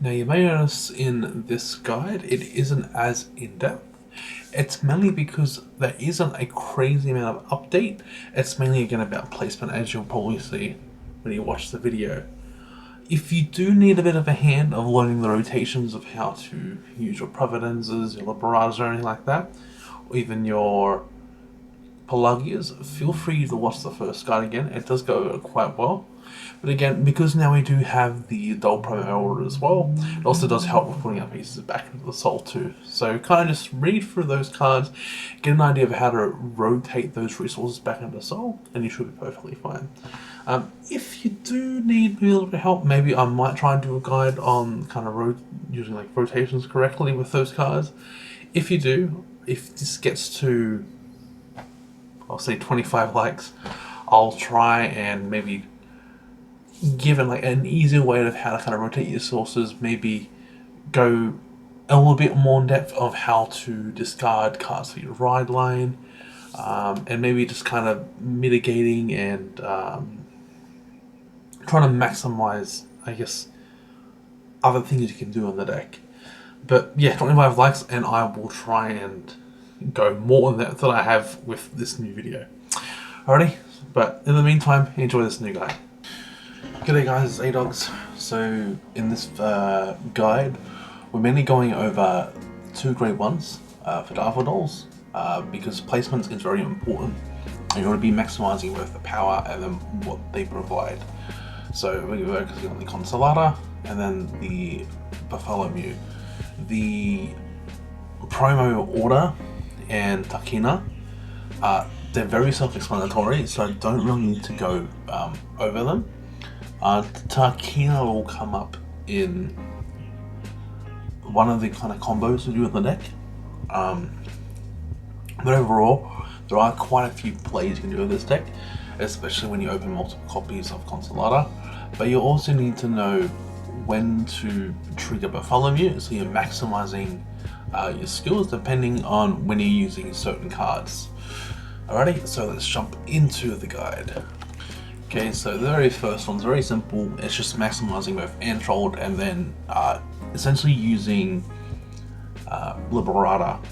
Now you may notice in this guide it isn't as in-depth. It's mainly because there isn't a crazy amount of update. It's mainly again about placement, as you'll probably see when you watch the video. If you do need a bit of a hand of learning the rotations of how to use your Providenzas, your Liberatas or anything like that, or even your Pelagias, feel free to watch the first guide again. It does go quite well. But again, because now we do have the adult promo order as well, it also does help with putting our pieces back into the soul too. So kind of just read through those cards, get an idea of how to rotate those resources back into soul, and you should be perfectly fine. If you do need a little bit of help, maybe I might try and do a guide on kind of using like rotations correctly with those cards. If you do, if this gets to, I'll say 25 likes, I'll try and maybe give it like an easier way of how to kind of rotate your sources, maybe go a little bit more in depth of how to discard cards for your ride line, and maybe just kind of mitigating and trying to maximize, I guess, other things you can do on the deck. But yeah, 25 likes and I will try and go more in depth than I have with this new video. Alrighty, but in the meantime, enjoy this new guide. G'day guys, it's A-Dogs. So in this guide, we're mainly going over 2 grade 1s for Direful dolls, because placement is very important. And you want to be maximizing both the power and then what they provide. So we're focusing on the Consula and then the Bartholomew. The promo order and Takina, they're very self-explanatory, so I don't really need to go over them. Takina will come up in one of the kind of combos we do in the deck. But overall, there are quite a few plays you can do with this deck, especially when you open multiple copies of Consula. But you also need to know when to trigger Bartholomew, so you're maximizing your skills depending on when you're using certain cards. Alrighty, so let's jump into the guide. Okay, so the very first one's very simple. It's just maximizing both Android and then essentially using Liberata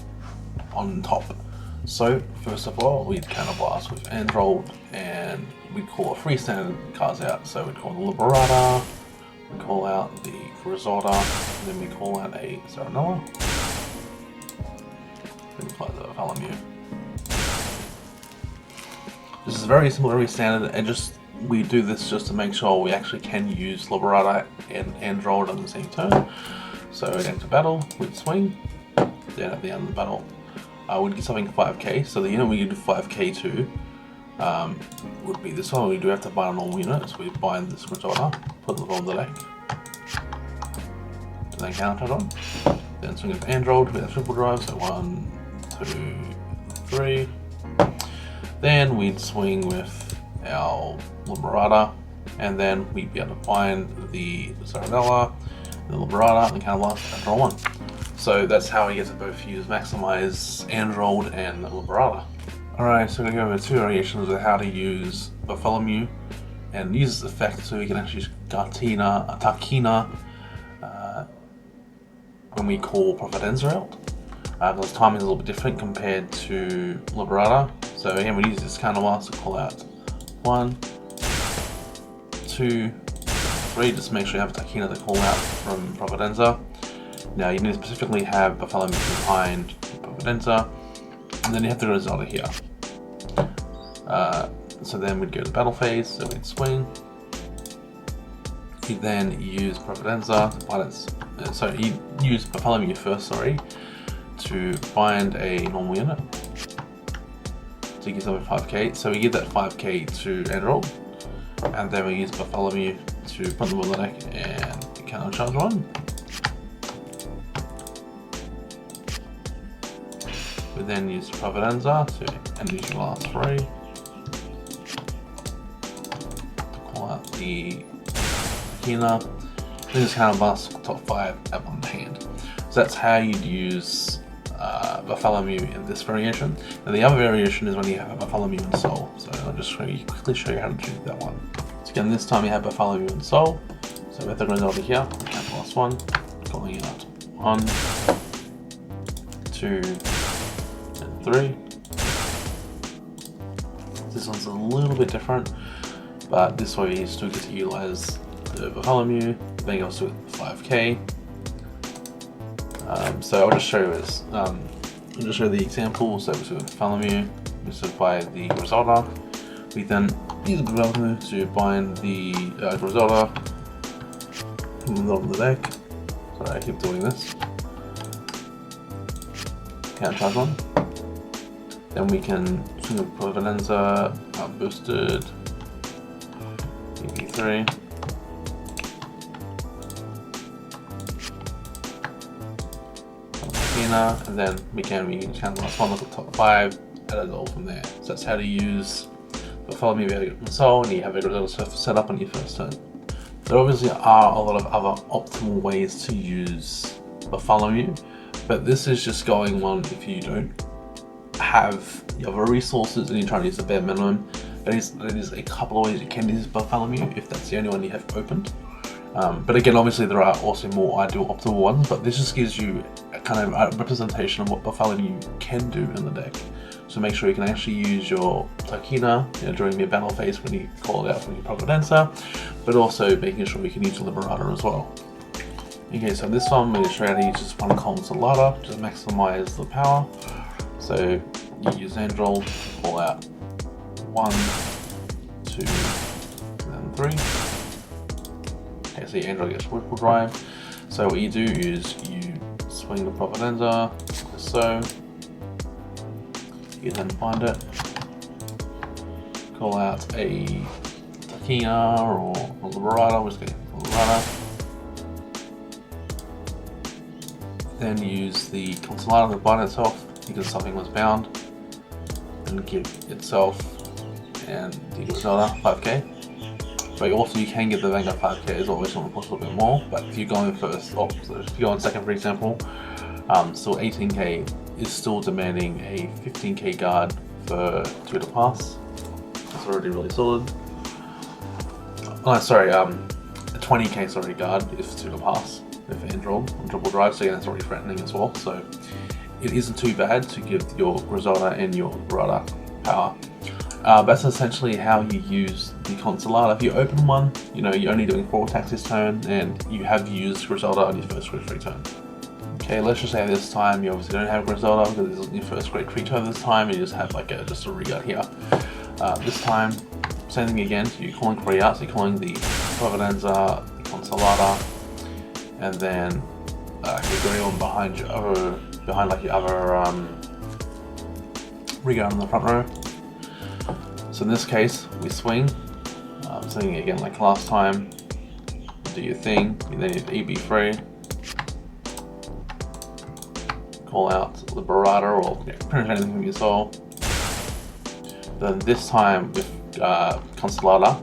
on top. So first of all, we'd counterblast with Android and we call 3 standard cards out. So we call the Liberata, we call out the Griselda, and then we call out a Serenella, then we call out the Bartholomew. This is very simple, very standard, and just we do this just to make sure we actually can use Liberata and Android on the same turn. So we'd enter battle, we'd swing, then at the end of the battle, we'd get something 5k. So the unit we do 5k to would be this one. We do have to bind a normal unit, so we bind this Griselda, put them on the deck, and then counter on. Then swing with Android, we have triple drive, so 1, 2, 3. Then we'd swing with our Liberata, and then we'd be able to bind the Serenella, the Liberata, and counterblast, and draw 1. So that's how we get to both use maximize Android and the Liberata. Alright, so we're going to go over 2 variations of how to use Bartholomew and use this effect, so we can actually use Takina when we call Providenza out. Because timing is a little bit different compared to Liberata. So again, we use this counterblast to call out 1, 2, 3, just make sure you have Takina to call out from Providenza. Now you need to specifically have Bartholomew behind Providenza, and then you have the Griselda here. So then we'd go to battle phase, so we'd swing. You then use Providenza, you use Bartholomew first, sorry, to bind a normal unit. So you give them 5k, so we give that 5k to Android, and then we use Bartholomew to put them on the deck and counter charge 1. We then use Providenza to end these last 3. To call out the Takina, then just counterblast top 5 at one hand. So that's how you'd use Bartholomew in this variation. And the other variation is when you have a Bartholomew and Soul. So I'll just quickly show you how to do that one. So again, this time you have Bartholomew and Soul. So with the Griselda here, count plus 1, calling out 1, 2, and 3. This one's a little bit different, but this way you still get to utilize the Bartholomew, then you also get 5k. So I'll just show you this. I'll just show the example. So with Bartholomew, we supply the Griselda. We then use the Bartholomew to bind the Griselda in the middle of the deck. Sorry, I keep doing this. Can't charge one. Then we can swing a Providenza, boosted, EV3. And then we can last one look at the top 5, add it all from there. So that's how to use Bartholomew with Soul, and you have a little set up on your first turn. There obviously are a lot of other optimal ways to use Bartholomew, but this is just going one if you don't have the other resources and you're trying to use the bare minimum. There is a couple of ways you can use Bartholomew if that's the only one you have opened. But again, obviously there are also more ideal optimal ones, but this just gives you a kind of a representation of what Bartholomew can do in the deck. So make sure you can actually use your Takina during your battle phase when you call it out from your Providenza, but also making sure you can use the Liberator as well. Okay, so this one, I'm going to show you how to use just one Consula to maximize the power. So you use Androl to pull out 1, 2, and 3. Okay, so your Android gets Whipple Drive. So what you do is you swing the Providenza, like so. You then find it, call out a Takina or a Liberator, we're just going to Liberator. Then use the Consula to bind itself because something was bound, and give itself and the Griselda 5k. But also you can get the Vanguard 5k as well, which will cost a little bit more. But if you're going first, so if you go on second, for example, still 18k is still demanding a 15k guard for 2 to pass. That's already really solid. Oh, sorry, a 20k guard if 2 to pass with Androl on triple drive. So yeah, that's already threatening as well. So it isn't too bad to give your Griselda and your Liberator power. That's essentially how you use the Consula. If you open one, you're only doing 4 attacks this turn, and you have used Griselda on your first grade free turn. Okay, let's just say this time you obviously don't have Griselda because it's your first grade free turn this time, and you just have just a regard here. This time, same thing again. So you're calling 3 out, so you're calling the Providenza, the Consolata, and then you're going on behind your other, regard in the front row. So in this case, we swing, swinging again like last time, do your thing, you then hit EB3, call out Liberator or pretty much anything from your soul. Then this time with Consolata,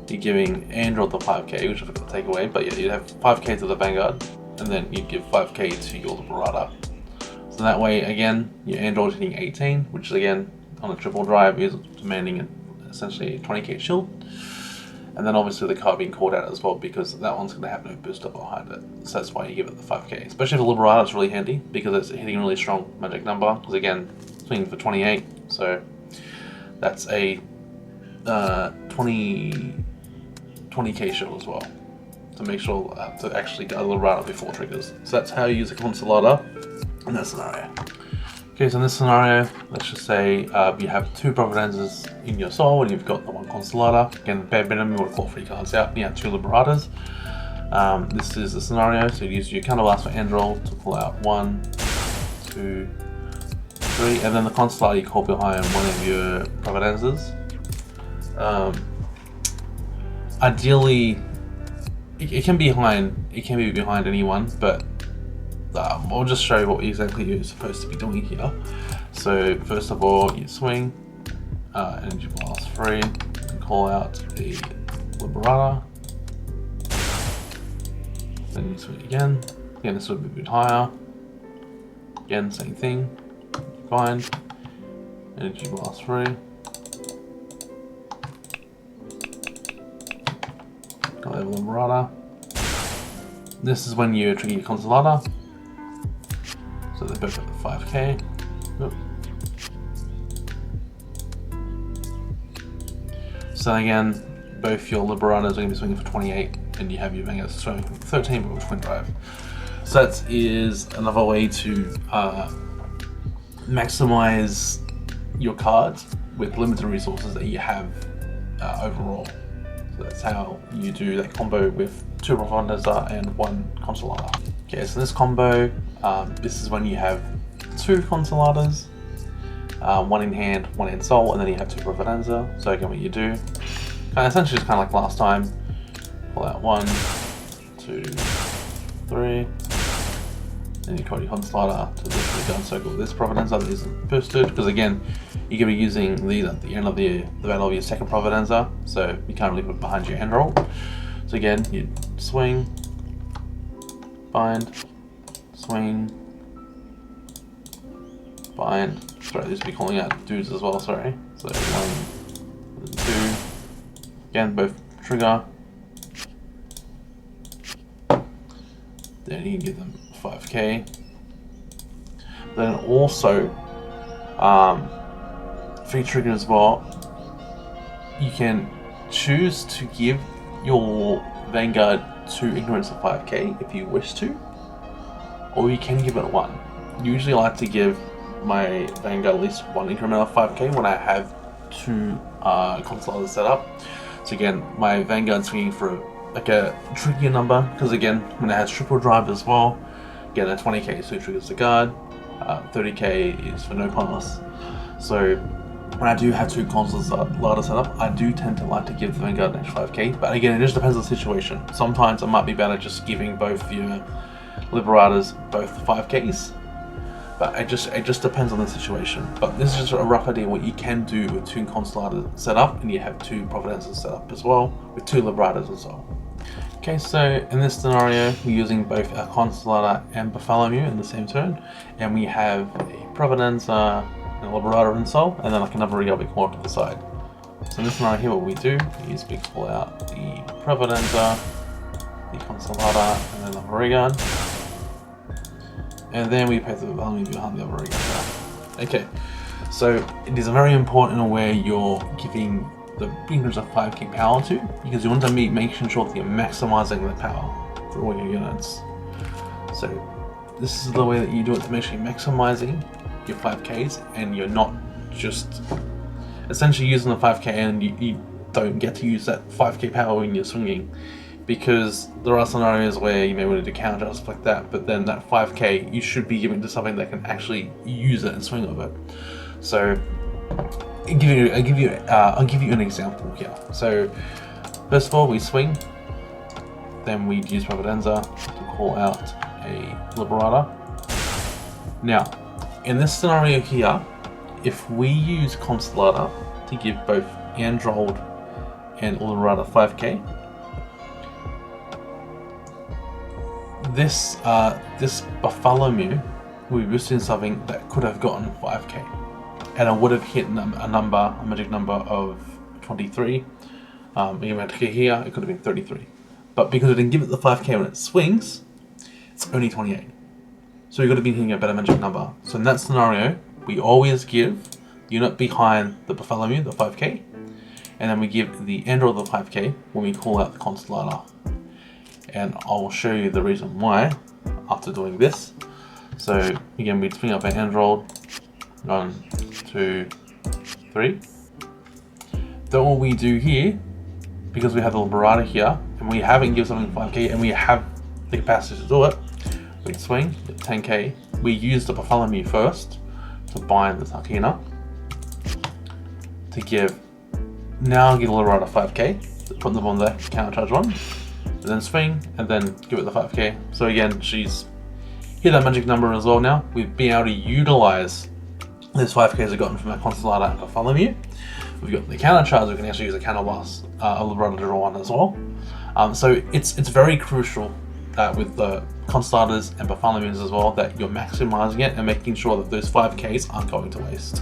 you're giving Androl the 5k, which I forgot to take away, but yeah, you'd have 5k to the Vanguard, and then you'd give 5k to your Liberator. So that way, again, your Androl is hitting 18, which is again, on a triple drive is demanding essentially a 20k shield, and then obviously the card being called out as well because that one's going to have no booster behind it, so that's why you give it the 5k. Especially for Liberator, it's really handy because it's hitting a really strong magic number, because again, swinging for 28, so that's a 20k shield as well, to make sure to actually get a Liberator before triggers. So that's how you use a Consolata in that scenario. Okay, so in this scenario, let's just say you have 2 Providenzas in your soul and you've got the 1 Consolata. Again, bare minimum, you want to call 3 cards out and you have 2 Liberators. This is the scenario, so you use your counterblast for Androl to pull out 1, 2, 3, and then the Consolata you call behind one of your Providenzas. Ideally, it can be behind anyone, but I'll just show you what exactly you're supposed to be doing here. So first of all, you swing, Energy Blast 3, and call out the Liberator. Then you swing again. Again, this will be a bit higher. Again, same thing. Fine. Energy Blast 3. Call out the Liberator. This is when you trigger your Consulata. So they're both at the 5k. Oop. So again, both your Liberatos are going to be swinging for 28, and you have your Vanguard swinging for 13 but with Twin Drive. So that is another way to maximize your cards with limited resources that you have overall. So that's how you do that combo with 2 Refesher and 1 Consulata. Okay, so this combo, this is when you have 2 Consulatas, 1 in hand, 1 in soul, and then you have 2 Providenza. So again, what you do, essentially just kind of like last time, pull out 1, 2, 3, then you call your Consulata to literally go and circle this Providenza that isn't boosted, because again, you're going to be using these at the end of the battle of your second Providenza, so you can't really put it behind your hand roll. So again, you swing, bind, swing, bind. Sorry, this will be calling out dudes as well, sorry. So 1, 2, again, both trigger. Then you can give them 5k. Then also, free trigger as well, you can choose to give your Vanguard 2 Ignorance of 5k if you wish to, or you can give it 1. Usually I like to give my Vanguard at least 1 increment of 5k when I have 2 Consulatas set up. So again, my Vanguard swinging for like a trickier number, because again, when it has triple drive as well, again at 20k so it triggers the guard, 30k is for no pass. So when I do have 2 Consulatas set up, I do tend to like to give the Vanguard an extra 5k, but again, it just depends on the situation. Sometimes it might be better just giving both your Liberatas both the 5ks, but it just depends on the situation. But this is just a rough idea what you can do with 2 Consulatas set up, and you have 2 Providenzas set up as well, with 2 Liberatas as well. Okay, so in this scenario, we're using both a Consulata and Bartholomew in the same turn, and we have a Providenza, a Liberator and Soul, and then like another Regalia more to the side. So in this scenario here, what we do is we pull out the Providenza, the Consulata, and then the Regan, and then we place the Bartholomew behind the other Regan. Okay, so it is very important where you're giving the Ignorance of 5k power to, because you want to be making sure that you're maximizing the power for all your units. So this is the way that you do it to make sure you're maximizing your 5ks, and you're not just essentially using the 5k and you don't get to use that 5k power when you're swinging, because there are scenarios where you may want to do counter or stuff like that, but then that 5k you should be giving to something that can actually use it and swing with it. So I'll give you an example here. So first of all, we swing, then we use Providenza to call out a Liberator. Now, in this scenario here, if we use Consulata to give both Android and Liberator 5k, this Bartholomew will be boosting something that could have gotten 5k. And I would have hit a magic number of 23. Even here, it could have been 33. But because I didn't give it the 5k when it swings, it's only 28. So you've got to be hitting a better magic number. So in that scenario, we always give the unit behind the Bartholomew the 5k, and then we give the Android the 5k when we call out the Consulata. And I'll show you the reason why after doing this. So again, we swing up our Android. 1, 2, 3. Then what we do here, because we have the Liberator here, and we haven't given something 5k, and we have the capacity to do it, we swing at 10k. We use the Bartholomew first to bind the Tarkina to give the Liberator 5k, put them on the counter charge 1, and then swing, and then give it the 5k. So again, she's hit that magic number as well now. We've been able to utilize those 5ks I've gotten from our Consulata and Bartholomew. We've got the counter charge, we can actually use a counter blast, a Liberator to draw 1 as well. So it's very crucial with the Consulatas and Bartholomews as well that you're maximizing it and making sure that those 5ks aren't going to waste.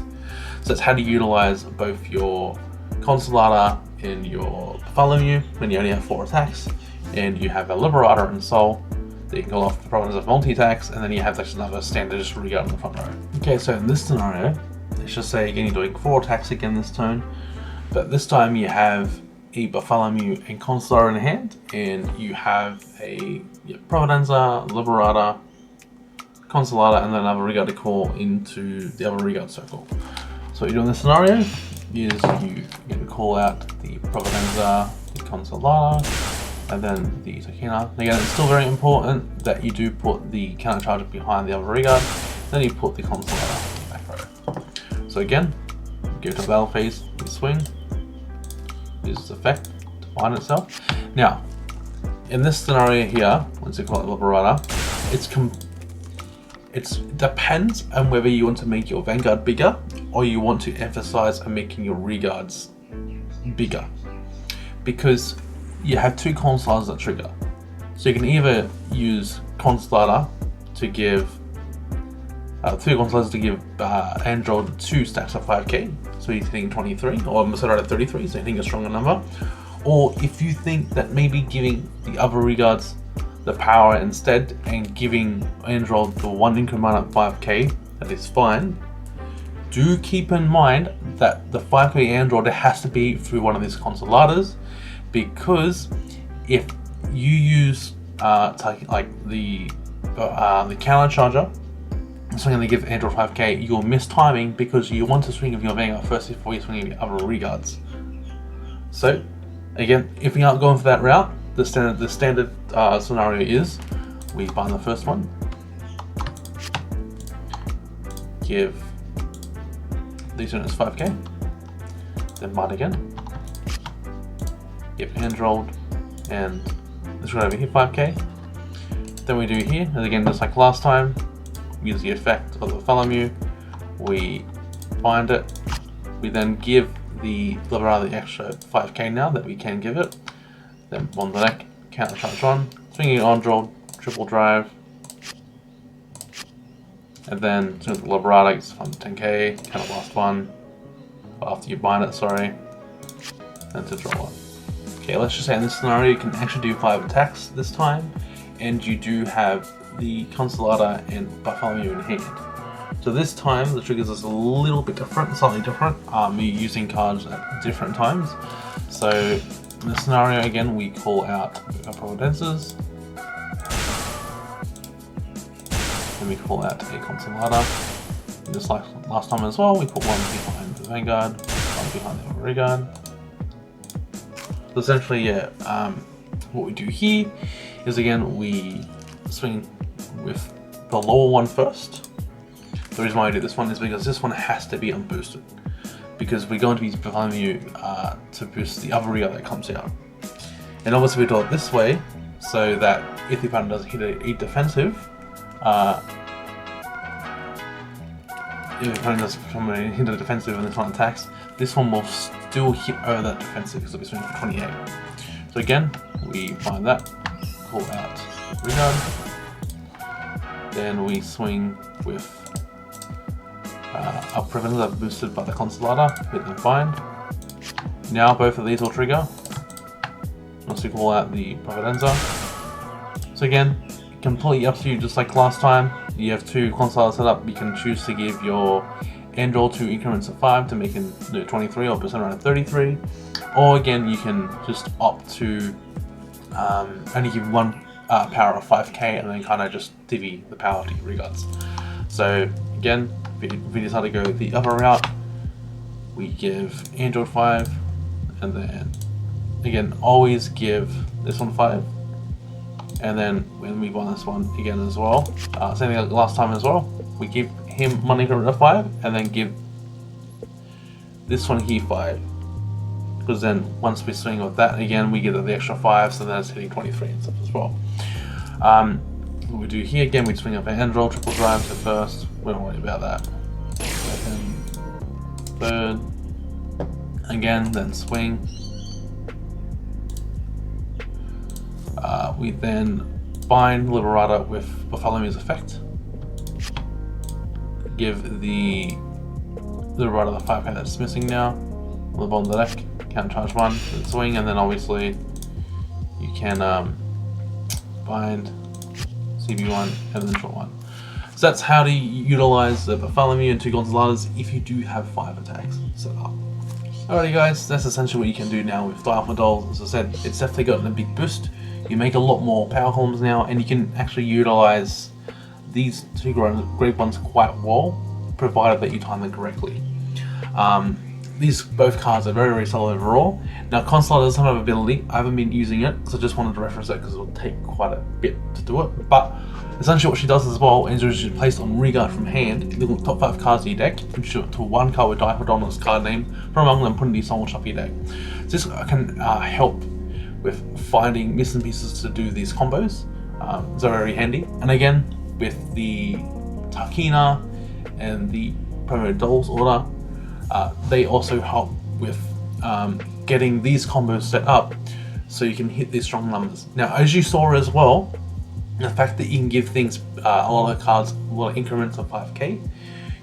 So that's how to utilize both your Consulata and your Bartholomew when you only have 4 attacks, and you have a Liberator and Soul Then you can call off the providence of multi-attacks, and then you have another standard just regard in the front row. Okay, so in this scenario, let's just say again you're doing 4 attacks again this turn, but this time you have a Bartholomew and Consula in hand, and you have a Providenza, Liberata, Consolata, and then another regard to call into the other regard circle. So what you do in this scenario is you're going to call out the Providenza, the Consolata, and then the Takina. Again, it's still very important that you do put the counter charger behind the other regard, then you put the Consolata back row. So again, go to the battle phase, you swing, use its effect to bind itself. Now, in this scenario here, once you call it Liberata, it depends on whether you want to make your Vanguard bigger or you want to emphasize on making your regards bigger. Because you have 2 Consulatas that trigger. So you can either use Consulata to give 2 Consulatas to give Android 2 stacks of 5k, so he's hitting 23, or Masada at 33, so hitting a stronger number. Or if you think that maybe giving the other regards the power instead and giving Android the 1 increment at 5k, that is fine. Do keep in mind that the 5k Android has to be through one of these Consulatas, because if you use like the counter charger, swing to give Android 5k, you'll miss timing because you want to swing with your Vanguard first before you swing with your other regards. So again, if we aren't going for that route, the standard scenario is we bind the first one, give these units 5k, then bind again, give Android and this one over here 5k. Then we do here, and again just like last time, use the effect of the Bartholomew, we bind it, we then give the Liberata the extra 5k now that we can give it, then on the deck, counter charge on, swinging on draw, triple drive, and then as soon as the Liberata gets 10k, kind of last one, after you bind it, sorry, then to draw it. Okay, let's just say in this scenario you can actually do 5 attacks this time, and you do have the Consolata and Bartholomew in hand. So this time the triggers is a little bit different, slightly different. You're using cards at different times. So in this scenario again we call out our Providenzas, then we call out a Consolata. And just like last time as well, we put one behind the Vanguard, one behind the Regard. So essentially, yeah, what we do here is again we swing with the lower one first. The reason why I do this one is because this one has to be unboosted, because we're going to be Bartholomew to boost the other rear that comes out. And obviously we do it this way so that if the opponent doesn't hit a defensive, if the opponent doesn't hit a defensive and this one attacks, this one will still hit over that defensive because it'll be swinging for 28. So again, we find that, call out Regard, then we swing with our Providenza boosted by the Consolata, hit and bind. Now both of these will trigger once we call out the Providenza. So again, completely up to you, just like last time. You have 2 Consulatas set up, you can choose to give your Android 2 increments of 5 to make it 23 or percent around 33. Or again, you can just opt to only give 1 power of 5k and then kind of just divvy the power to your regards. So again, if we decide to go the other route, we give Android 5, and then again always give this one 5, and then when we bind this one again as well, same thing like last time as well, we give him 1 increment of 5 and then give this one here 5, because then once we swing with that again we get the extra 5, so then it's hitting 23 and stuff as well. What we do here again, we swing up our Android, triple drive to first, we don't worry about that. Second, third, again, then swing. We then bind Liberata with Bartholomew's effect. Give the Liberata the 5k that's missing now. On the bottom of the deck, counter charge 1, then swing, and then obviously you can bind CB1, and then short one. So that's how to utilize the Bartholomew and 2 Consulatas if you do have 5 attacks set up. Alrighty guys, that's essentially what you can do now with Direful dolls. As I said, it's definitely gotten a big boost. You make a lot more power columns now, and you can actually utilize these 2 grade ones quite well, provided that you time them correctly. These both cards are very solid overall. Now Consula does have an ability. I haven't been using it because I just wanted to reference it because it will take quite a bit to do it. But essentially what she does as well is she's placed on regard from hand the top 5 cards of your deck, which to 1 card with Direful on this card name from among them, putting these soul shop your deck. So this can help with finding missing pieces to do these combos. It's very handy. And again, with the Tarkina and the promoted dolls order, they also help with getting these combos set up so you can hit these strong numbers. Now, as you saw as well, the fact that you can give things a lot of cards, a lot of increments of 5k,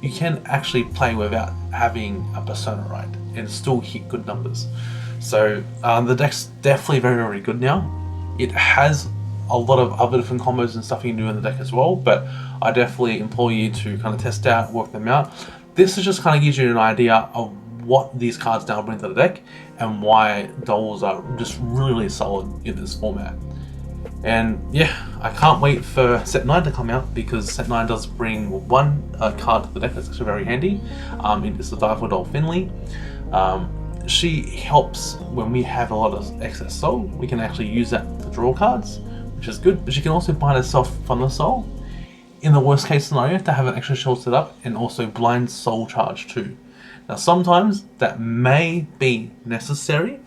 you can actually play without having a persona right and still hit good numbers. So the deck's definitely very good now. It has a lot of other different combos and stuff you can do in the deck as well, but I definitely implore you to kind of test out, work them out. This just kind of gives you an idea of what these cards now bring to the deck and why dolls are just really solid in this format. And yeah, I can't wait for set 9 to come out, because set 9 does bring 1 card to the deck that's actually very handy. It's the Direful doll Finley. She helps when we have a lot of excess soul. We can actually use that to draw cards, which is good, but she can also bind herself from the soul in the worst case scenario to have an extra shield set up, and also blind soul charge too. Now sometimes that may be necessary,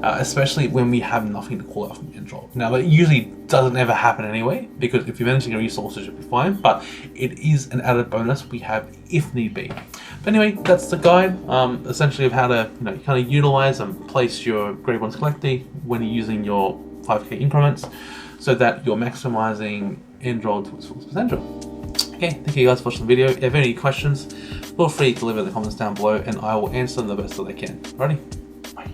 especially when we have nothing to call out from end drop. Now that usually doesn't ever happen anyway, because if you're managing your resources you'll be fine, but it is an added bonus we have if need be. But anyway, that's the guide essentially of how to kind of utilize and place your grade 1s collector when you're using your 5k increments, so that you're maximizing end roll to its full potential. Okay, thank you guys for watching the video. If you have any questions, feel free to leave it in the comments down below and I will answer them the best that I can. Alrighty, bye.